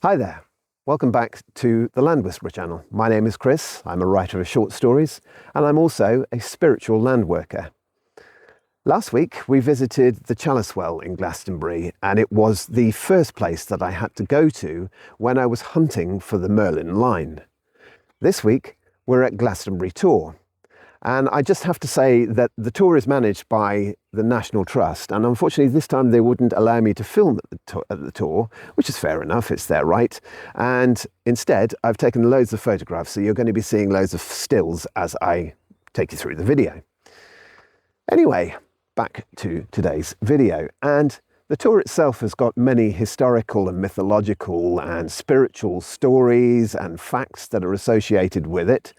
Hi there, welcome back to the Land Whisperer channel. My name is Chris, I'm a writer of short stories, and I'm also a spiritual land worker. Last week we visited the Chalice Well in Glastonbury, and it was the first place that I had to go to when I was hunting for the Merlin line. This week we're at Glastonbury Tor. And I just have to say that the tour is managed by the National Trust, and unfortunately this time they wouldn't allow me to film at the tour, which is fair enough, it's their right. And instead I've taken loads of photographs, so you're going to be seeing loads of stills as I take you through the video. Anyway, back to today's video. And the tour itself has got many historical and mythological and spiritual stories and facts that are associated with it.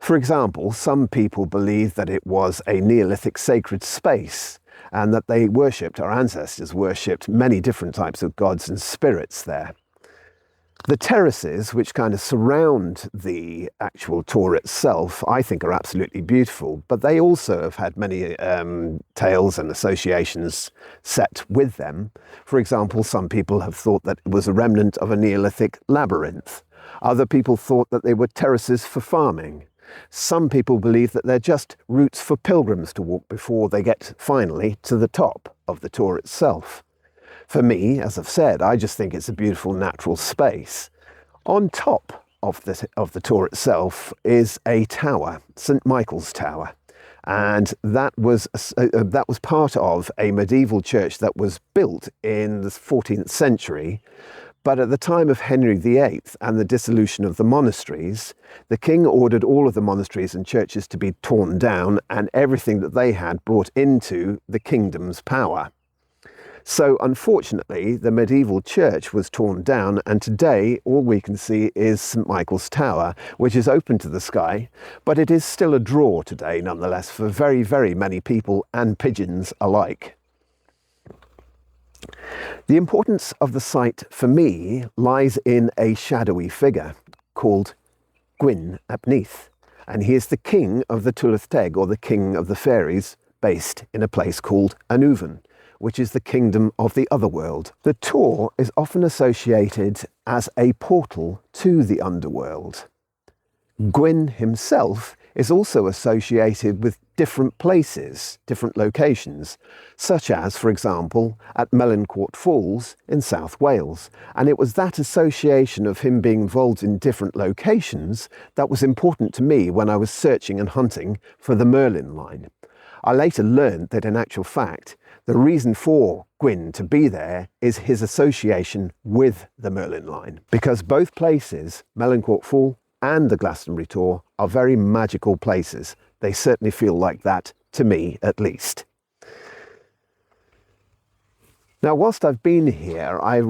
For example, some people believe that it was a Neolithic sacred space and that our ancestors worshipped many different types of gods and spirits there. The terraces, which kind of surround the actual Tor itself, I think are absolutely beautiful, but they also have had many tales and associations set with them. For example, some people have thought that it was a remnant of a Neolithic labyrinth. Other people thought that they were terraces for farming. Some people believe that they're just routes for pilgrims to walk before they get finally to the top of the Tor itself. For me, as I've said, I just think it's a beautiful natural space. On top of the Tor itself is a tower, St. Michael's Tower, and that was part of a medieval church that was built in the 14th century. But at the time of Henry VIII and the dissolution of the monasteries, the king ordered all of the monasteries and churches to be torn down and everything that they had brought into the kingdom's power. So unfortunately, the medieval church was torn down, and today all we can see is St. Michael's Tower, which is open to the sky, but it is still a draw today nonetheless for very, very many people and pigeons alike. The importance of the site for me lies in a shadowy figure called Gwyn ap Nudd, and he is the king of the Tylwyth Teg, or the king of the Faeries, based in a place called Annwfn, which is the kingdom of the otherworld. The Tor is often associated as a portal to the underworld. Gwyn himself is also associated with different places, different locations, such as, for example, at Merlin Falls in South Wales. And it was that association of him being involved in different locations that was important to me when I was searching and hunting for the Merlin line. I later learned that in actual fact, the reason for Gwyn to be there is his association with the Merlin line, because both places, Merlin Fall and the Glastonbury Tor, are very magical places. They certainly feel like that, to me at least. Now, whilst I've been here, I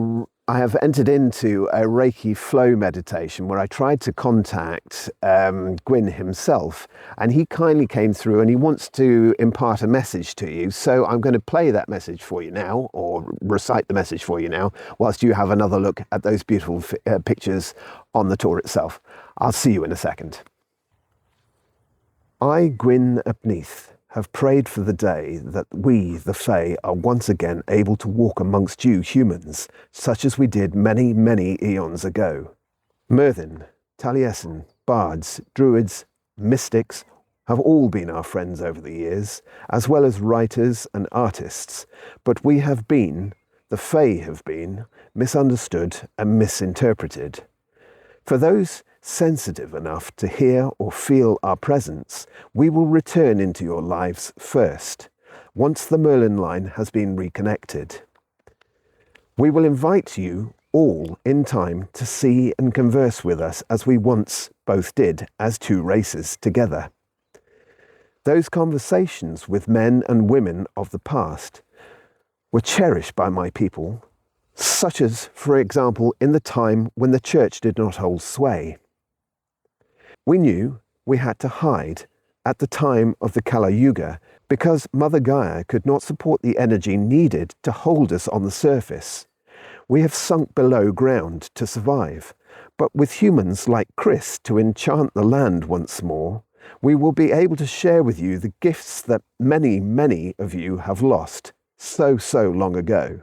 have entered into a Reiki flow meditation where I tried to contact Gwyn himself, and he kindly came through and he wants to impart a message to you. So I'm going to play that message for you now, or recite the message for you now, whilst you have another look at those beautiful pictures on the Tor itself. I'll see you in a second. I, Gwyn ap Nudd, have prayed for the day that we, the Fae, are once again able to walk amongst you humans, such as we did many, many eons ago. Merlin, Taliesin, bards, druids, mystics have all been our friends over the years, as well as writers and artists, but we have been, the Fae have been, misunderstood and misinterpreted. For those sensitive enough to hear or feel our presence, we will return into your lives first, once the Merlin line has been reconnected. We will invite you all in time to see and converse with us as we once both did as two races together. Those conversations with men and women of the past were cherished by my people, such as, for example, in the time when the church did not hold sway. We knew we had to hide at the time of the Kala Yuga because Mother Gaia could not support the energy needed to hold us on the surface. We have sunk below ground to survive, but with humans like Chris to enchant the land once more, we will be able to share with you the gifts that many, many of you have lost so long ago.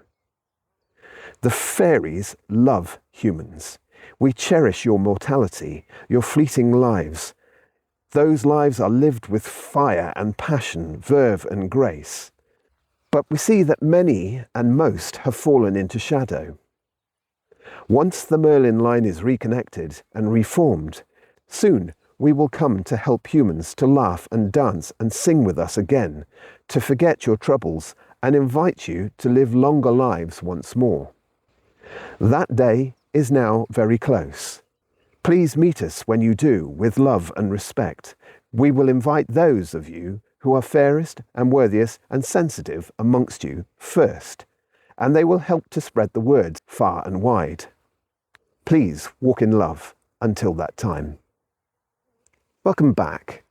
The fairies love humans. We cherish your mortality, your fleeting lives. Those lives are lived with fire and passion, verve and grace. But we see that many and most have fallen into shadow. Once the Merlin line is reconnected and reformed, soon we will come to help humans to laugh and dance and sing with us again, to forget your troubles and invite you to live longer lives once more. That day is now very close. Please meet us when you do with love and respect. We will invite those of you who are fairest and worthiest and sensitive amongst you first, and they will help to spread the word far and wide. Please walk in love until that time. Welcome back.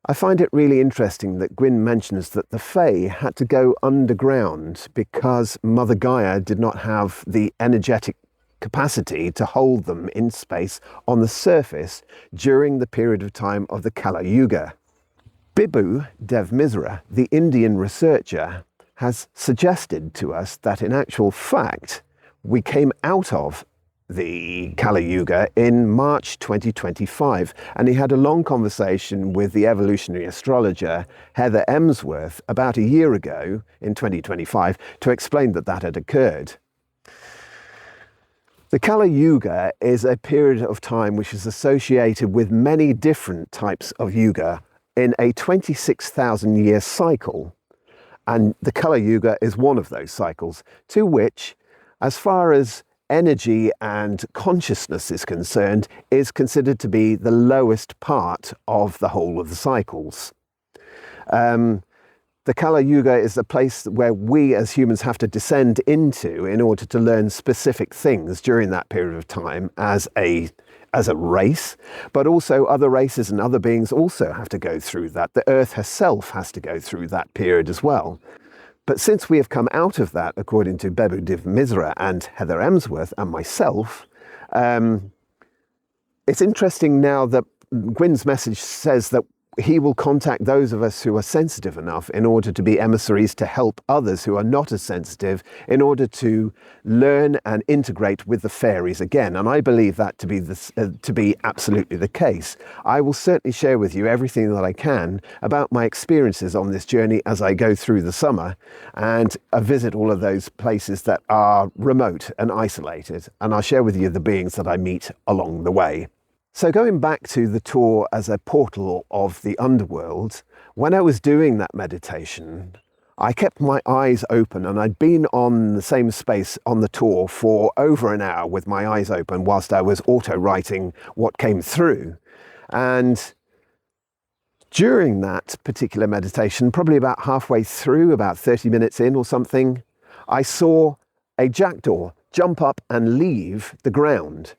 I find it really interesting that Gwyn mentions that the Fae had to go underground because Mother Gaia did not have the energetic capacity to hold them in space on the surface during the period of time of the Kala Yuga. Bibhu Dev Misra, the Indian researcher, has suggested to us that in actual fact we came out of the Kala Yuga in March 2025, and he had a long conversation with the evolutionary astrologer Heather Emsworth about a year ago in 2025 to explain that that had occurred. The Kala Yuga is a period of time which is associated with many different types of yuga in a 26,000 year cycle, and the Kala Yuga is one of those cycles, to which, as far as energy and consciousness is concerned, is considered to be the lowest part of the whole of the cycles. The Kala Yuga is a place where we as humans have to descend into in order to learn specific things during that period of time as a race, but also other races and other beings also have to go through that. The Earth herself has to go through that period as well. But since we have come out of that, according to Bibhu Dev Misra and Heather Emsworth and myself, it's interesting now that Gwyn's message says that he will contact those of us who are sensitive enough in order to be emissaries to help others who are not as sensitive in order to learn and integrate with the fairies again. And I believe that to be absolutely the case. I will certainly share with you everything that I can about my experiences on this journey as I go through the summer and visit all of those places that are remote and isolated. And I'll share with you the beings that I meet along the way. So going back to the tour as a portal of the underworld, when I was doing that meditation, I kept my eyes open, and I'd been on the same space on the tour for over an hour with my eyes open whilst I was auto-writing what came through. And during that particular meditation, probably about halfway through, about 30 minutes in or something, I saw a jackdaw jump up and leave the ground.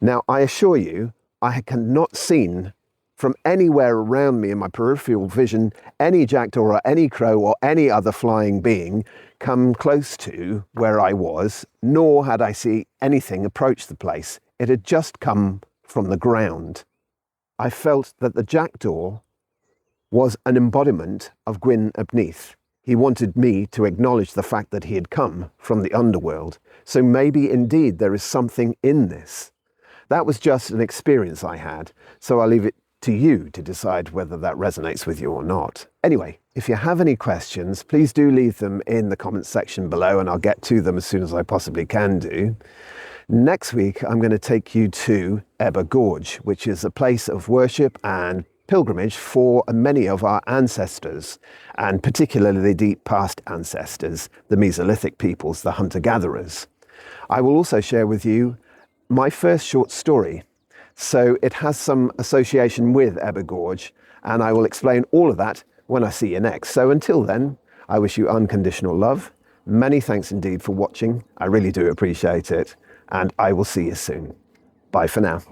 Now, I assure you, I had not seen from anywhere around me in my peripheral vision any jackdaw or any crow or any other flying being come close to where I was, nor had I seen anything approach the place. It had just come from the ground. I felt that the jackdaw was an embodiment of Gwyn ap Nudd. He wanted me to acknowledge the fact that he had come from the underworld. So maybe indeed there is something in this. That was just an experience I had, so I'll leave it to you to decide whether that resonates with you or not. Anyway, if you have any questions, please do leave them in the comments section below and I'll get to them as soon as I possibly can do. Next week, I'm going to take you to Ebba Gorge, which is a place of worship and pilgrimage for many of our ancestors, and particularly the deep past ancestors, the Mesolithic peoples, the hunter-gatherers. I will also share with you my first short story. So it has some association with Ebba Gorge, and I will explain all of that when I see you next. So until then, I wish you unconditional love. Many thanks indeed for watching. I really do appreciate it, and I will see you soon. Bye for now.